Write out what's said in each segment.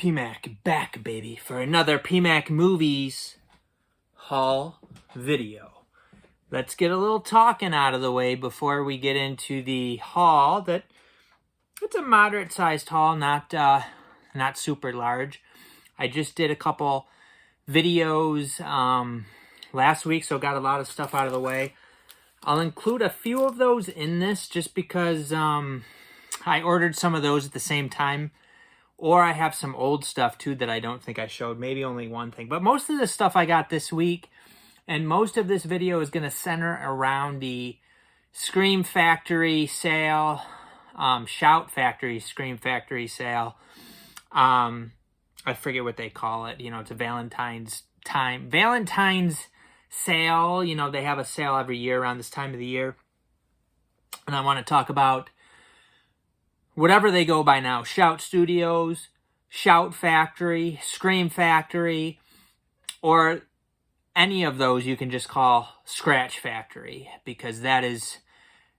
PMAC back, baby, for another PMAC Movies haul video. Let's get a little talking out of the way before we get into the haul. It's a moderate-sized haul, not super large. I just did a couple videos last week, so got a lot of stuff out of the way. I'll include a few of those in this just because I ordered some of those at the same time. Or I have some old stuff, too, that I don't think I showed. Maybe only one thing. But most of the stuff I got this week, and most of this video is going to center around the Scream Factory sale, Shout Factory, Scream Factory sale. I forget what they call it. You know, it's a Valentine's sale. You know, they have a sale every year around this time of the year. And I want to talk about whatever they go by now, Shout Studios, Shout Factory, Scream Factory, or any of those you can just call Scratch Factory, because that is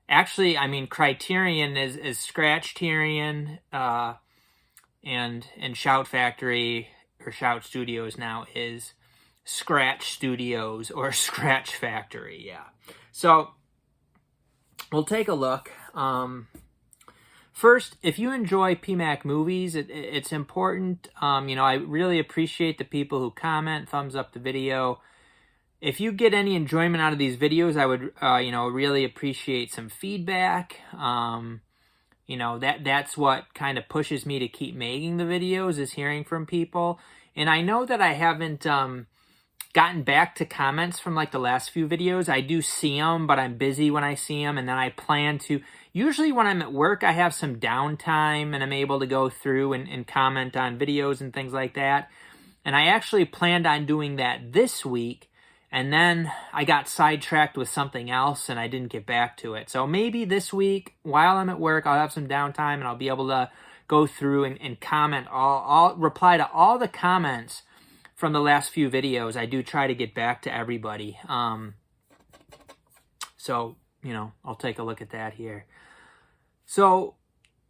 actually, I mean, Criterion is Scratch-terion, and Shout Factory, or Shout Studios now, is Scratch Studios, or Scratch Factory, yeah. So, we'll take a look. First, if you enjoy PMAC movies, it's important. You know, I really appreciate the people who comment, thumbs up the video. If you get any enjoyment out of these videos, I would, you know, really appreciate some feedback. You know, that's what kind of pushes me to keep making the videos, is hearing from people. And I know that I haven't gotten back to comments from like the last few videos. I do see them, but I'm busy when I see them, and then I plan to. Usually when I'm at work, I have some downtime and I'm able to go through and comment on videos and things like that. And I actually planned on doing that this week, and then I got sidetracked with something else and I didn't get back to it. So maybe this week, while I'm at work, I'll have some downtime and I'll be able to go through and comment, reply to all the comments from the last few videos. I do try to get back to everybody. So, you know, I'll take a look at that here. So,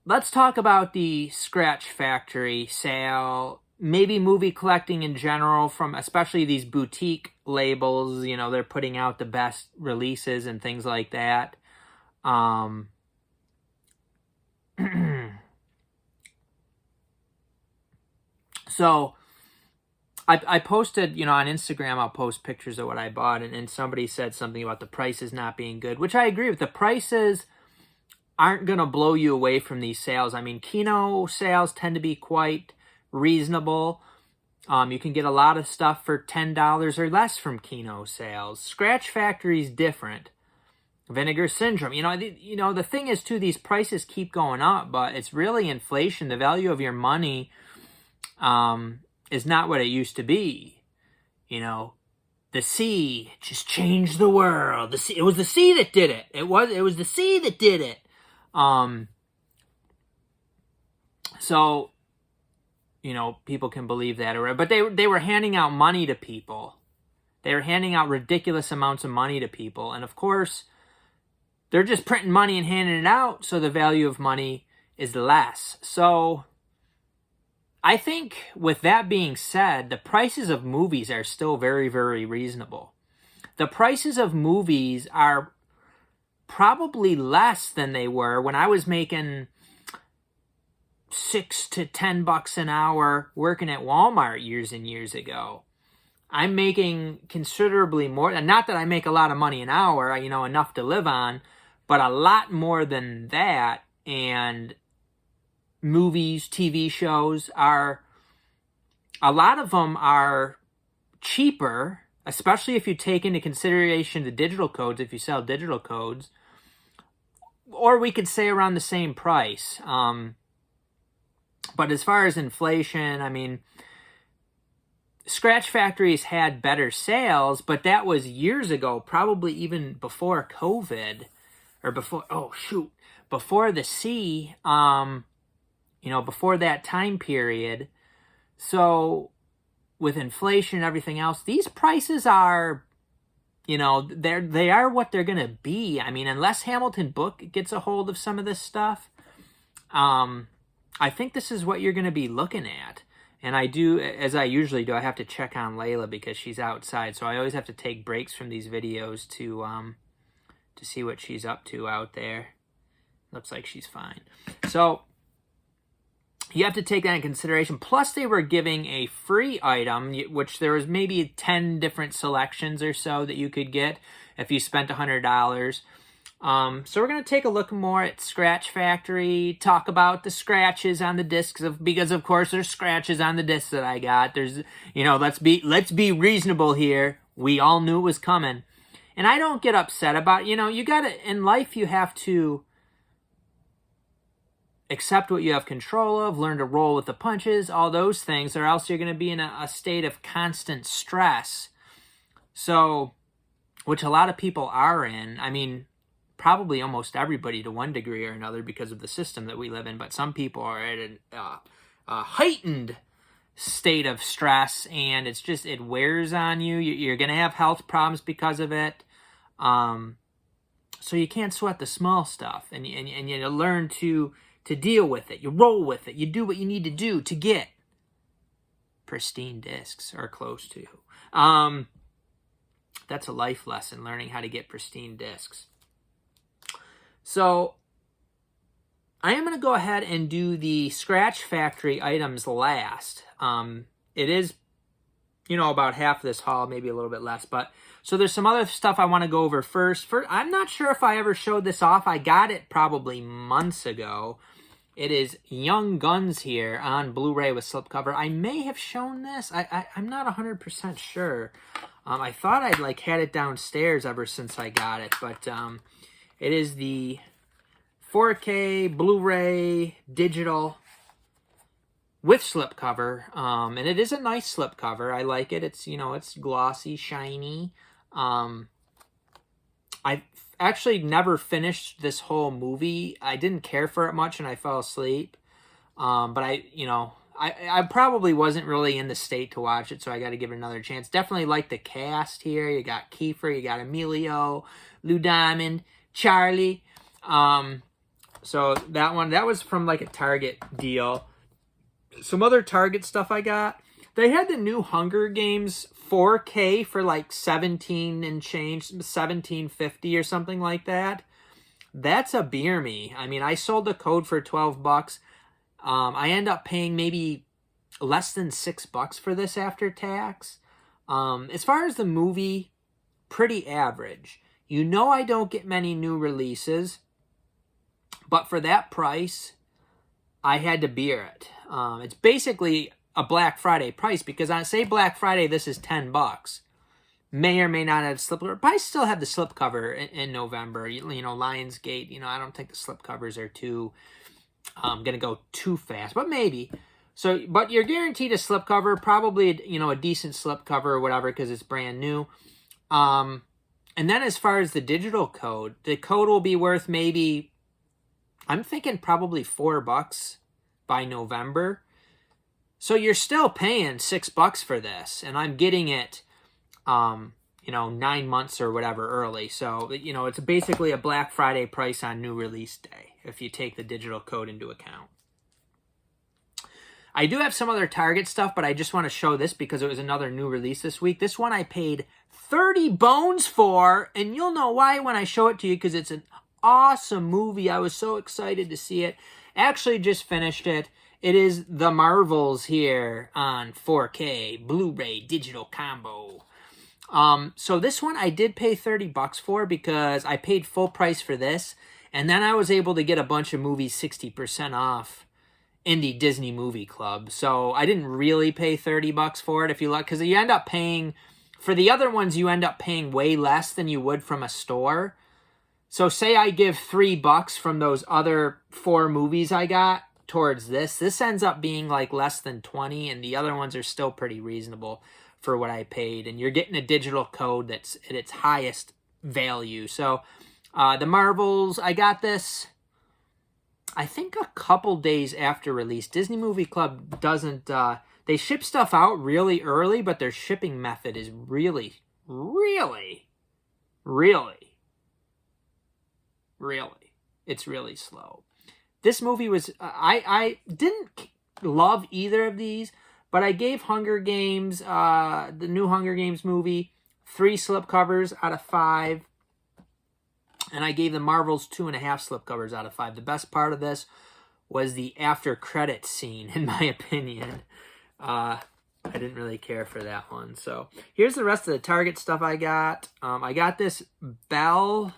let's talk about the Scratch Factory sale, maybe movie collecting in general, from especially these boutique labels. You know, they're putting out the best releases and things like that. So, I posted, you know, on Instagram, I'll post pictures of what I bought, and somebody said something about the prices not being good, which I agree with. The prices aren't going to blow you away from these sales. I mean, Kino sales tend to be quite reasonable. You can get a lot of stuff for $10 or less from Kino sales. Scratch Factory's different. Vinegar Syndrome. You know, the thing is, too, these prices keep going up, but it's really inflation. The value of your money is not what it used to be. You know, the sea just changed the world. It was the sea that did it. It was the sea that did it. So, you know, people can believe that, but they were handing out money to people. They were handing out ridiculous amounts of money to people, and of course, they're just printing money and handing it out, so the value of money is less. So, I think with that being said, the prices of movies are still very, very reasonable. The prices of movies are probably less than they were when I was making $6 to $10 an hour working at Walmart years and years ago. I'm making considerably more, and not that I make a lot of money an hour, you know, enough to live on, but a lot more than that. And movies, TV shows a lot of them are cheaper, especially if you take into consideration the digital codes, if you sell digital codes, or we could say around the same price. But as far as inflation, I mean, Scratch Factory's had better sales, but that was years ago, probably even before COVID, or before the sea, you know, before that time period. So, with inflation and everything else, these prices are, you know, they are what they're going to be. I mean, unless Hamilton Book gets a hold of some of this stuff, I think this is what you're going to be looking at. And I do, as I usually do, I have to check on Layla because she's outside. So I always have to take breaks from these videos to see what she's up to out there. Looks like she's fine. So you have to take that in consideration. Plus, they were giving a free item, which there was maybe 10 different selections or so that you could get if you spent $100. So we're going to take a look more at Scratch Factory, talk about the scratches on the discs, because of course there's scratches on the discs that I got. There's, let's be reasonable here. We all knew it was coming. And I don't get upset about, you got to, in life you have to accept what you have control of, learn to roll with the punches, all those things, or else you're going to be in a state of constant stress. So, which a lot of people are in. I mean, probably almost everybody to one degree or another because of the system that we live in, but some people are at a heightened state of stress, and it wears on you. You're going to have health problems because of it. So you can't sweat the small stuff, and you learn to deal with it. You roll with it. You do what you need to do to get pristine discs, or close to. That's a life lesson, learning how to get pristine discs. So I am going to go ahead and do the Scratch Factory items last. It is, about half this haul, maybe a little bit less. But so there's some other stuff I want to go over first. I'm not sure if I ever showed this off. I got it probably months ago. It is Young Guns here on Blu-ray with slipcover. I may have shown this. I'm not 100% sure. I thought I'd had it downstairs ever since I got it, but it is the 4K Blu-ray digital with slipcover, and it is a nice slipcover. I like it. It's it's glossy, shiny. I actually never finished this whole movie. I didn't care for it much, and I fell asleep. But I probably wasn't really in the state to watch it, so I got to give it another chance. Definitely like the cast here. You got Kiefer, you got Emilio, Lou Diamond, Charlie. So that was from a Target deal. Some other Target stuff I got. They had the new Hunger Games 4K for $17 and change, $17.50 or something like that. That's a beer me. I mean, I sold the code for $12. I end up paying maybe less than $6 for this after tax. As far as the movie, pretty average. I don't get many new releases, but for that price, I had to beer it. It's basically a Black Friday price, because on say Black Friday, this is $10. May or may not have slipcover, but I still have the slipcover in November. Lionsgate. I don't think the slipcovers are too gonna go too fast, but maybe. So, but you're guaranteed a slipcover, probably a decent slipcover or whatever, because it's brand new. And then as far as the digital code, the code will be worth maybe, I'm thinking probably $4 by November. So you're still paying $6 for this, and I'm getting it, 9 months or whatever early. So, it's basically a Black Friday price on new release day, if you take the digital code into account. I do have some other Target stuff, but I just want to show this because it was another new release this week. This one I paid 30 bones for, and you'll know why when I show it to you, because it's an awesome movie. I was so excited to see it. Actually just finished it. It is The Marvels here on 4K Blu-ray digital combo. So this one I did pay $30 for, because I paid full price for this, and then I was able to get a bunch of movies 60% off in the Disney Movie Club. So I didn't really pay $30 for it, if you look, because you end up paying, for the other ones, you end up paying way less than you would from a store. So say I give $3 from those other 4 movies I got towards this ends up being less than 20, and the other ones are still pretty reasonable for what I paid. And you're getting a digital code that's at its highest value. So The Marvels, I got this, I think, a couple days after release. Disney Movie Club doesn't, they ship stuff out really early, but their shipping method is really, it's really slow. This movie was, I didn't love either of these, But I gave Hunger Games, the new Hunger Games movie, 3 slipcovers out of 5. And I gave the Marvels 2.5 slipcovers out of 5. The best part of this was the after credits scene, in my opinion. I didn't really care for that one. So here's the rest of the Target stuff I got. I got this Belle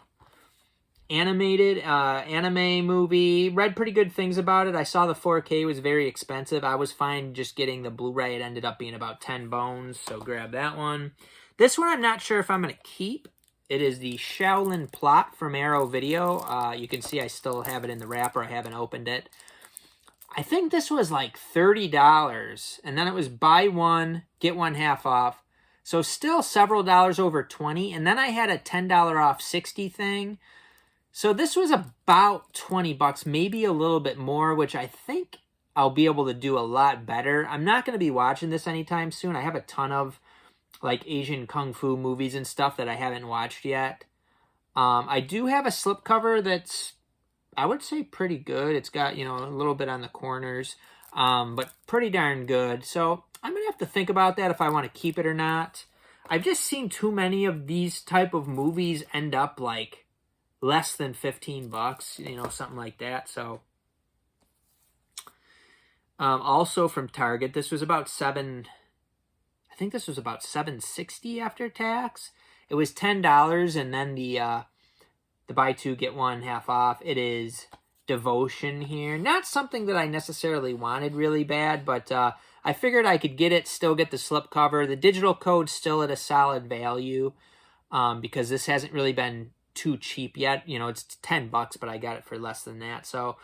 animated anime movie. Read pretty good things about it. I saw the 4K was very expensive. I was fine just getting the Blu-ray. It ended up being about 10 bones, so grab that one. This one I'm not sure if I'm going to keep. It is the Shaolin Plot from Arrow Video. You can see I still have it in the wrapper. I haven't opened it. I think this was like $30, and then it was buy one, get one half off. So still several dollars over 20, and then I had a $10 off 60 thing. So this was about 20 bucks, maybe a little bit more, which I think I'll be able to do a lot better. I'm not going to be watching this anytime soon. I have a ton of like Asian Kung Fu movies and stuff that I haven't watched yet. I do have a slipcover that's, I would say, pretty good. It's got, you know, a little bit on the corners, but pretty darn good. So I'm going to have to think about that if I want to keep it or not. I've just seen too many of these type of movies end up like less than 15 bucks, you know, something like that. So also from Target, this was about I think this was about $7.60 after tax. It was $10, and then the buy two get one half off. It is Devotion here. Not something that I necessarily wanted really bad, but I figured I could get it, still get the slipcover. The digital code's still at a solid value because this hasn't really been too cheap yet. You know, it's 10 bucks, but I got it for less than that. So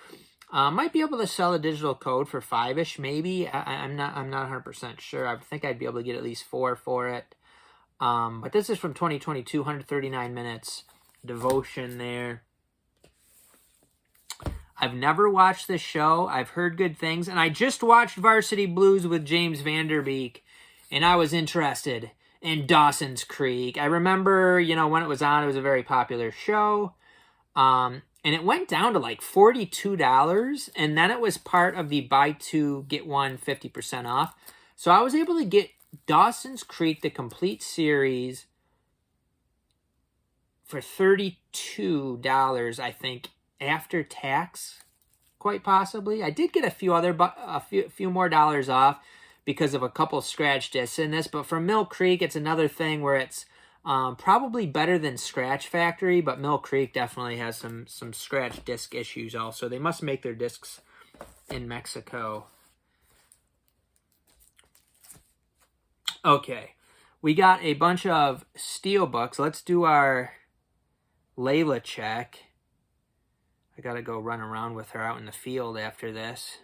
might be able to sell a digital code for 5-ish, maybe. I'm not 100% sure. I think I'd be able to get at least 4 for it. But this is from 2022, 139 minutes. Devotion there. I've never watched this show. I've heard good things. And I just watched Varsity Blues with James Van Der Beek. And I was interested in Dawson's Creek. I remember, you know, when it was on, it was a very popular show. And it went down to like $42. And then it was part of the buy two, get one 50% off. So I was able to get Dawson's Creek, the complete series, for $32, I think, after tax, quite possibly. I did get a few more dollars off because of a couple scratch discs in this, but for Mill Creek, it's another thing where it's probably better than Scratch Factory, but Mill Creek definitely has some scratch disc issues also. They must make their discs in Mexico. Okay, we got a bunch of steelbooks. Let's do our Layla check. I gotta go run around with her out in the field after this.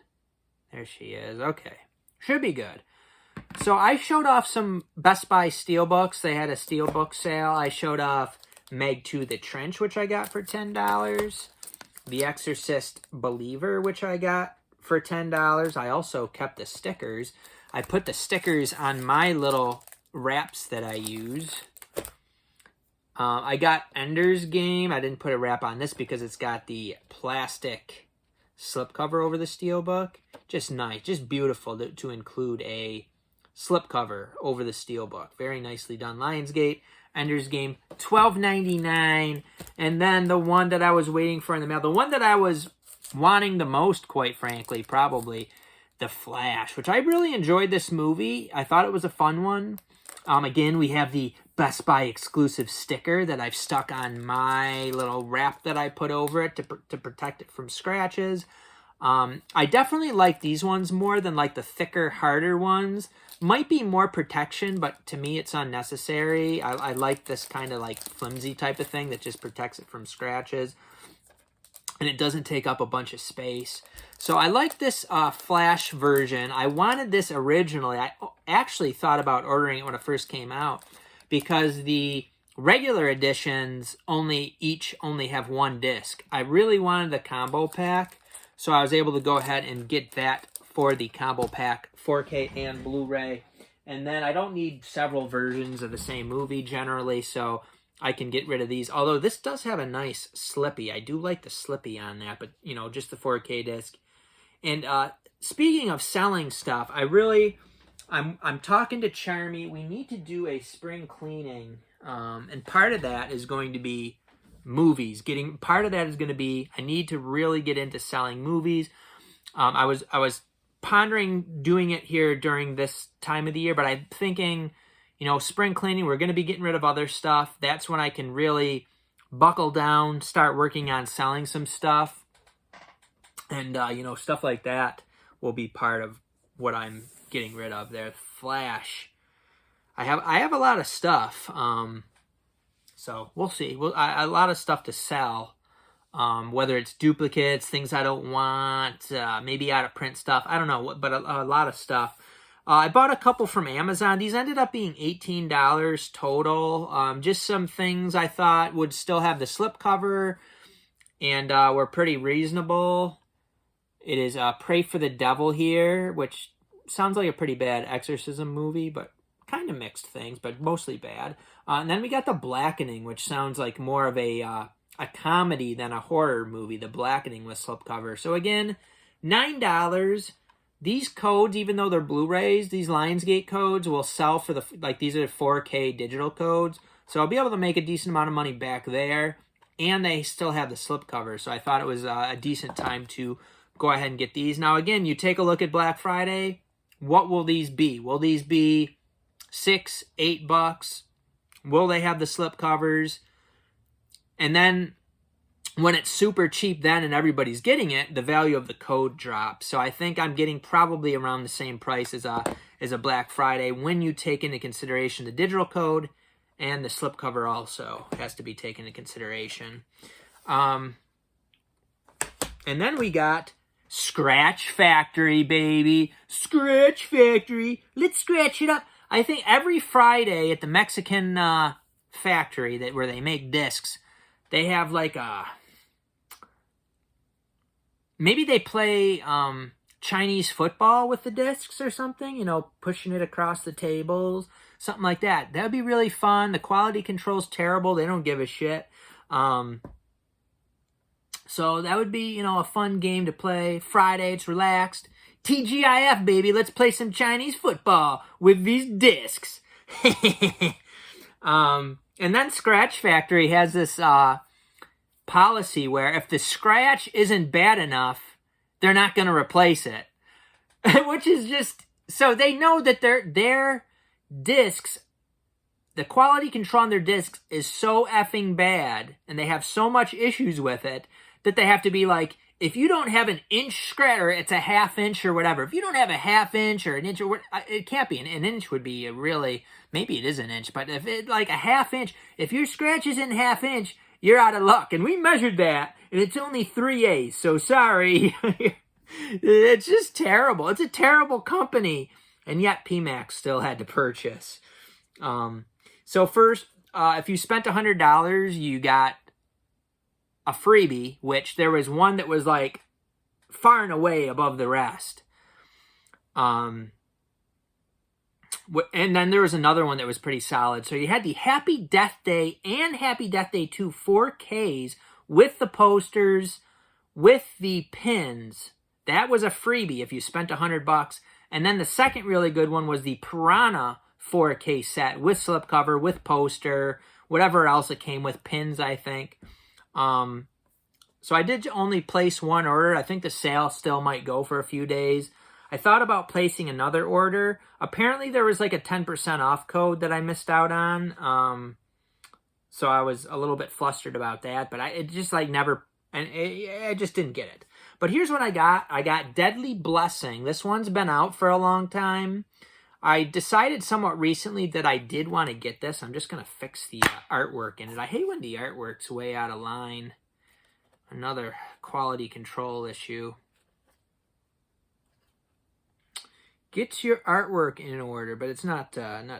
There she is. Okay, should be good. So I showed off some Best Buy steelbooks. They had a steelbook sale. I showed off Meg 2 The Trench, which I got for $10. The Exorcist Believer, which I got for $10. I also kept the stickers. I put the stickers on my little wraps that I use. I got Ender's Game. I didn't put a wrap on this because it's got the plastic slipcover over the steelbook. Just nice, just beautiful to include a slipcover over the steelbook. Very nicely done. Lionsgate, Ender's Game, $12.99. And then the one that I was waiting for in the mail, the one that I was wanting the most, quite frankly, probably, The Flash, which I really enjoyed this movie. I thought it was a fun one. Again, we have the Best Buy exclusive sticker that I've stuck on my little wrap that I put over it to protect it from scratches. I definitely like these ones more than like the thicker, harder ones. Might be more protection, but to me it's unnecessary. I like this kind of like flimsy type of thing that just protects it from scratches. And it doesn't take up a bunch of space. So I like this Flash version. I wanted this originally. I actually thought about ordering it when it first came out because the regular editions only have one disc. I really wanted the combo pack, so I was able to go ahead and get that for the combo pack, 4K and Blu-ray. And then I don't need several versions of the same movie generally, so I can get rid of these. Although this does have a nice Slippy. I do like the Slippy on that, but, you know, just the 4K disc. And speaking of selling stuff, I really I'm talking to Charmy. We need to do a spring cleaning, and part of that is going to be movies. Part of that is going to be I need to really get into selling movies. I was pondering doing it here during this time of the year, but I'm thinking, spring cleaning, we're going to be getting rid of other stuff. That's when I can really buckle down, start working on selling some stuff, and stuff like that will be part of what I'm getting rid of there. Flash. I have a lot of stuff. So we'll see. A lot of stuff to sell. Whether it's duplicates, things I don't want, maybe out of print stuff. I don't know, but a lot of stuff. I bought a couple from Amazon. These ended up being $18 total. Just some things I thought would still have the slipcover and were pretty reasonable. It is Pray for the Devil here, which sounds like a pretty bad exorcism movie, but kind of mixed things, but mostly bad. And then we got The Blackening, which sounds like more of a comedy than a horror movie. The Blackening with slipcover. So again, $9. These codes, even though they're Blu-rays, these Lionsgate codes will sell for these are 4K digital codes. So I'll be able to make a decent amount of money back there. And they still have the slipcover. So I thought it was a decent time to go ahead and get these. Now again, you take a look at Black Friday. What will these be? Will these be $6, $8? Will they have the slipcovers? And then when it's super cheap then and everybody's getting it, the value of the code drops. So I think I'm getting probably around the same price as a Black Friday when you take into consideration the digital code, and the slipcover also has to be taken into consideration. And then we got Scratch Factory, baby. Scratch Factory. Let's scratch it up. I think every Friday at the Mexican factory where they make discs, they have maybe they play Chinese football with the discs or something, pushing it across the tables, something like that. That would be really fun. The quality control's terrible. They don't give a shit. So that would be, a fun game to play. Friday, it's relaxed. TGIF, baby. Let's play some Chinese football with these discs. And then Scratch Factory has this policy where if the scratch isn't bad enough, they're not going to replace it. Which is just... So they know that their discs, the quality control on their discs is so effing bad, and they have so much issues with it, that they have to be like, if you don't have an inch scratch, or it's a half inch or whatever, if you don't have a half inch or an inch, or it can't be. An inch would be maybe it is an inch, but if it a half inch, if your scratch isn't half inch, you're out of luck. And we measured that, and it's only 3/8, so sorry. It's just terrible. It's a terrible company. And yet PMax still had to purchase. So first, if you spent $100, you got a freebie, which there was one that was far and away above the rest. And then there was another one that was pretty solid. So you had the Happy Death Day and Happy Death Day 2 4Ks with the posters, with the pins. That was a freebie if you spent $100. And then the second really good one was the Piranha 4K set with slipcover, with poster, whatever else it came with, pins, I think. So I did only place one order. I think the sale still might go for a few days. I thought about placing another order. Apparently there was a 10% off code that I missed out on. So I was a little bit flustered about that, but it just never, and I just didn't get it. But here's what I got. I got Deadly Blessing. This one's been out for a long time. I decided somewhat recently that I did want to get this. I'm just going to fix the artwork in it. I hate when the artwork's way out of line. Another quality control issue. Get your artwork in order, but it's not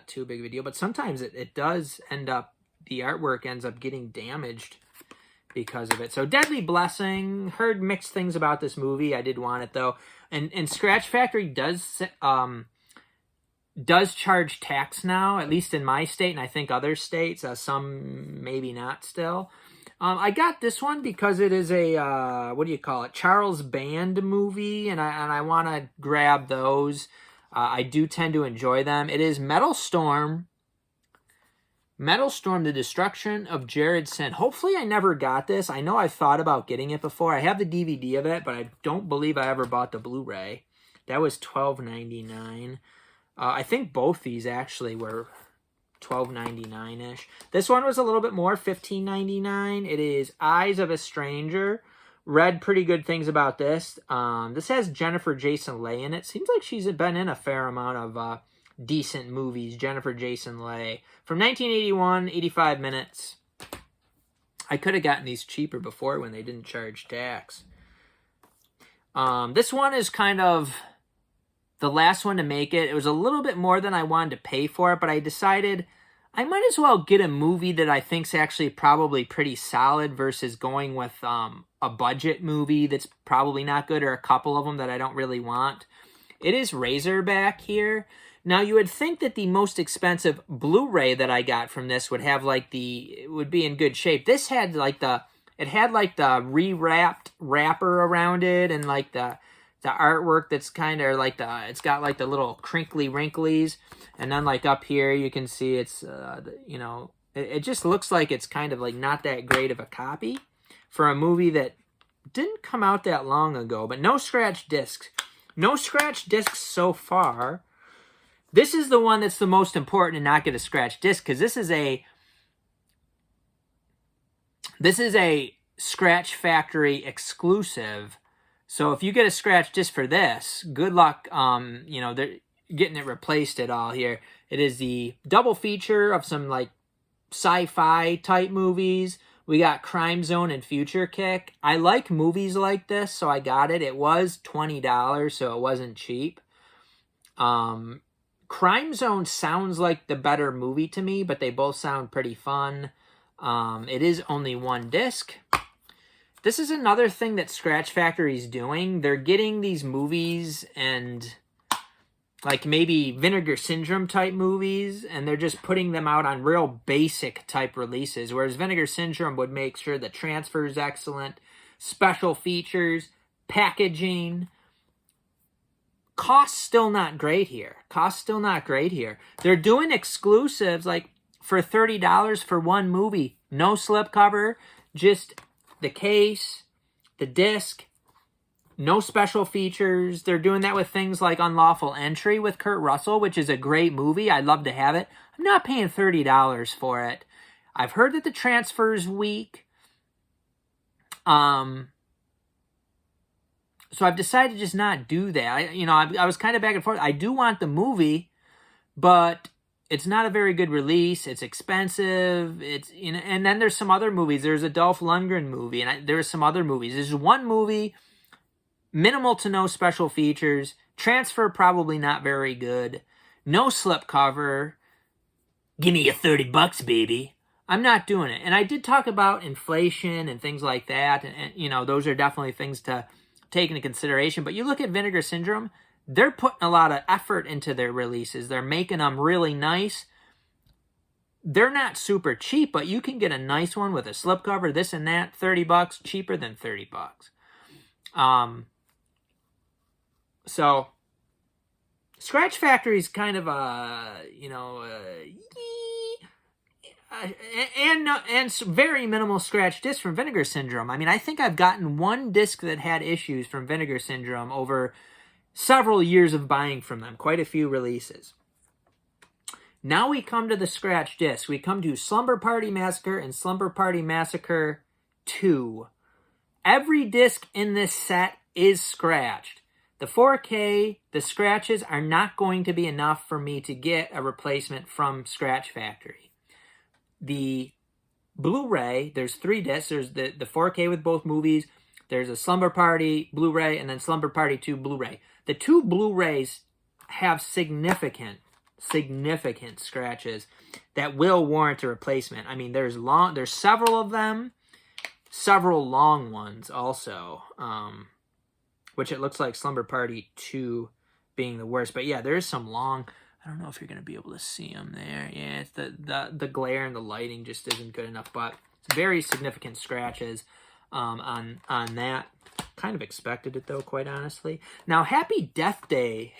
too big of a deal. But sometimes it does end up, the artwork ends up getting damaged because of it. So Deadly Blessing, heard mixed things about this movie. I did want it though. And Scratch Factory does charge tax now, at least in my state, and I think other states, some maybe not still. I got this one because it is a, Charles Band movie, and I want to grab those. I do tend to enjoy them. It is Metal Storm, The Destruction of Jared Sin. Hopefully I never got this. I know I've thought about getting it before. I have the DVD of it, but I don't believe I ever bought the Blu-ray. That was $12.99. I think both these actually were $12.99-ish. This one was a little bit more, $15.99. It is Eyes of a Stranger. Read pretty good things about this. This has Jennifer Jason Leigh in it. Seems like she's been in a fair amount of decent movies. Jennifer Jason Leigh. From 1981, 85 minutes. I could have gotten these cheaper before when they didn't charge tax. This one is kind of the last one to make it. It was a little bit more than I wanted to pay for it, but I decided I might as well get a movie that I think's actually probably pretty solid versus going with a budget movie that's probably not good, or a couple of them that I don't really want. It is Razorback here. Now, you would think that the most expensive Blu-ray that I got from this would have it would be in good shape. This had the re-wrapped wrapper around it, and like the artwork that's kind of like it's got like the little crinkly wrinklies, and then like up here you can see it's it just looks like it's kind of like not that great of a copy for a movie that didn't come out that long ago. But no scratch discs so far. This is the one that's the most important to not get a scratch disc, because this is a Scratch Factory exclusive. So if you get a scratch disc for this, good luck, they're getting it replaced at all here. It is the double feature of some like sci-fi type movies. We got Crime Zone and Future Kick. I like movies like this, so I got it. It was $20, so it wasn't cheap. Crime Zone sounds like the better movie to me, but they both sound pretty fun. It is only one disc. This is another thing that Scratch Factory's doing. They're getting these movies and like maybe Vinegar Syndrome type movies, and they're just putting them out on real basic type releases, whereas Vinegar Syndrome would make sure the transfer is excellent, special features, packaging. Cost's still not great here. They're doing exclusives like for $30 for one movie. No slipcover, just the case, the disc, no special features. They're doing that with things like Unlawful Entry with Kurt Russell, which is a great movie. I'd love to have it. I'm not paying $30 for it. I've heard that the transfer's weak. So I've decided to just not do that. I was kind of back and forth. I do want the movie, but it's not a very good release. It's expensive. And then there's some other movies. There's a Dolph Lundgren movie, and there's some other movies. There's one movie, minimal to no special features. Transfer probably not very good. No slipcover. Give me your $30, baby. I'm not doing it. And I did talk about inflation and things like that, and those are definitely things to take into consideration. But you look at Vinegar Syndrome, they're putting a lot of effort into their releases. They're making them really nice. They're not super cheap, but you can get a nice one with a slipcover, this and that, $30, cheaper than $30. So Scratch Factory's kind of and very minimal scratch disc from Vinegar Syndrome. I mean, I think I've gotten one disc that had issues from Vinegar Syndrome over several years of buying from them. Quite a few releases. Now we come to the scratch disc. We come to Slumber Party Massacre and Slumber Party Massacre 2. Every disc in this set is scratched. The 4K, the scratches are not going to be enough for me to get a replacement from Scratch Factory. The Blu-ray, there's 3 discs. There's the 4K with both movies. There's a Slumber Party Blu-ray and then Slumber Party 2 Blu-ray. The 2 Blu-rays have significant scratches that will warrant a replacement. I mean, there's several of them, several long ones also, which it looks like Slumber Party 2 being the worst. But yeah, there's some long. I don't know if you're going to be able to see them there. Yeah, it's the glare and the lighting just isn't good enough, but it's very significant scratches on that. Kind of expected it, though, quite honestly. Now, Happy Death Day.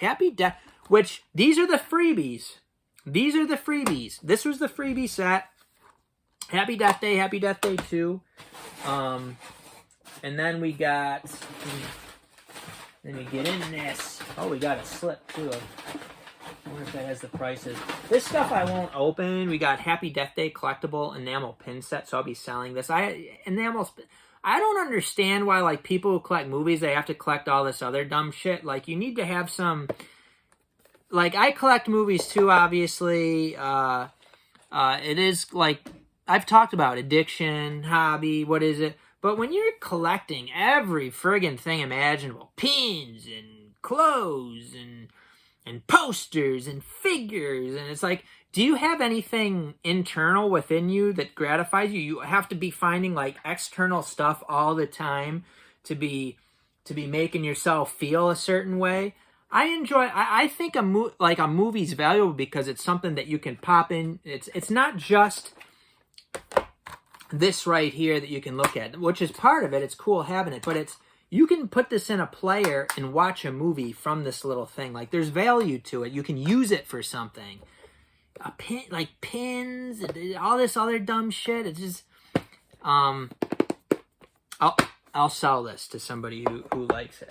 which these are the freebies. These are the freebies. This was the freebie set. Happy Death Day, Happy Death Day 2. And then we got... Let me get in this. Oh, we got a slip, too. I wonder if that has the prices. This stuff I won't open. We got Happy Death Day collectible enamel pin set, so I'll be selling this. I don't understand why, like, people who collect movies, they have to collect all this other dumb shit. Like, you need to have some... Like, I collect movies, too, obviously. It is, like... I've talked about addiction, hobby, what is it? But when you're collecting every friggin' thing imaginable, pins and clothes and posters and figures, and it's like, do you have anything internal within you that gratifies you? You have to be finding like external stuff all the time to be making yourself feel a certain way. I think a movie's valuable because it's something that you can pop in. It's not just this right here that you can look at, which is part of it. It's cool having it, but you can put this in a player and watch a movie from this little thing. Like, there's value to it. You can use it for something. A pin, like pins, all this other dumb shit. It's just, I'll sell this to somebody who likes it.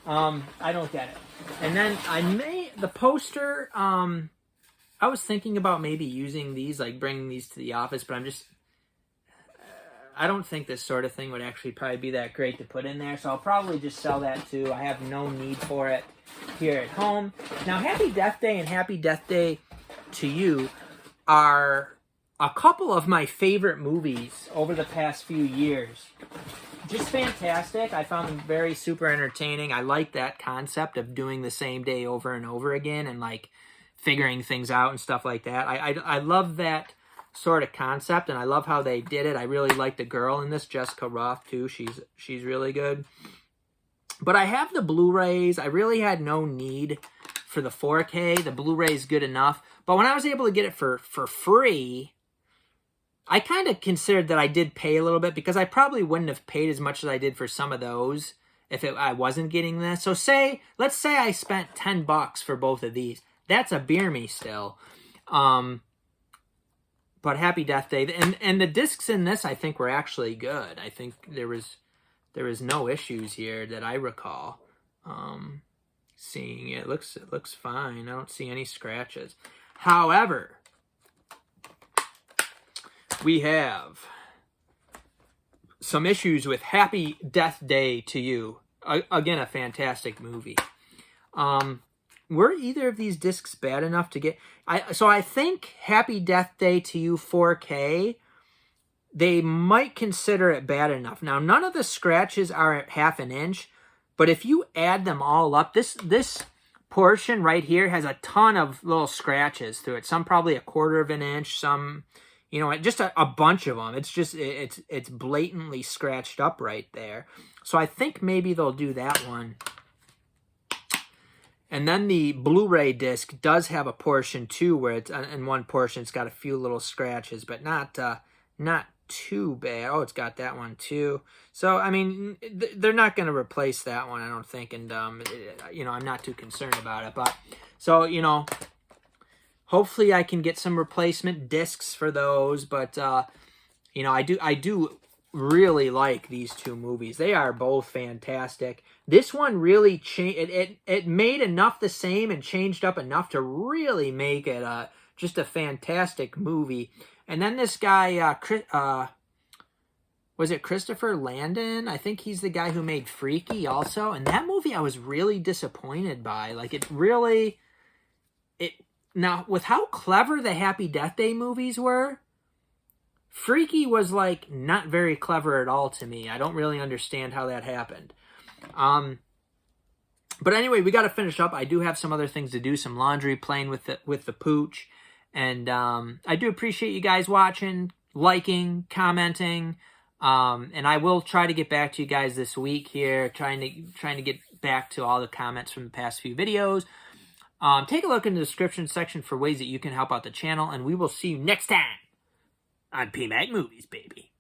I don't get it. And then the poster, I was thinking about maybe using these, like bringing these to the office, but I don't think this sort of thing would actually probably be that great to put in there, so I'll probably just sell that too. I have no need for it here at home. Now, Happy Death Day and Happy Death Day to You are a couple of my favorite movies over the past few years. Just fantastic. I found them very super entertaining. I like that concept of doing the same day over and over again and like figuring things out and stuff like that. I love that sort of concept, and I love how they did it. I really like the girl in this, Jessica Roth, too. She's really good. But I have the Blu-rays. I really had no need for the 4K. The Blu-ray is good enough. But when I was able to get it for free, I kind of considered that I did pay a little bit, because I probably wouldn't have paid as much as I did for some of those if I wasn't getting this. So let's say I spent $10 for both of these. That's a beer me still. But Happy Death Day, and the discs in this, I think, were actually good. I think there was no issues here that I recall. Seeing it looks fine. I don't see any scratches. However, we have some issues with Happy Death Day to You. Again, a fantastic movie. Were either of these discs bad enough to get... So I think Happy Death Day to You 4K, they might consider it bad enough. Now, none of the scratches are at 1/2 inch, but if you add them all up, this portion right here has a ton of little scratches through it. Some probably 1/4 inch, some, just a bunch of them. It's just, it's blatantly scratched up right there. So I think maybe they'll do that one. And then the Blu-ray disc does have a portion too, where it's in one portion it's got a few little scratches, but not too bad. Oh, it's got that one too. So I mean, they're not going to replace that one, I don't think, and I'm not too concerned about it. But so hopefully I can get some replacement discs for those. But I do really like these two movies. They are both fantastic. This one really changed. It made enough the same and changed up enough to really make it just a fantastic movie. And then this guy, was it Christopher Landon? I think he's the guy who made Freaky also. And that movie I was really disappointed by. Like, now, with how clever the Happy Death Day movies were, Freaky was, like, not very clever at all to me. I don't really understand how that happened. But anyway, we got to finish up. I do have some other things to do, some laundry, playing with the pooch. And I do appreciate you guys watching, liking, commenting. And I will try to get back to you guys this week here, trying to get back to all the comments from the past few videos. Take a look in the description section for ways that you can help out the channel, and we will see you next time on PMAC Movies, baby.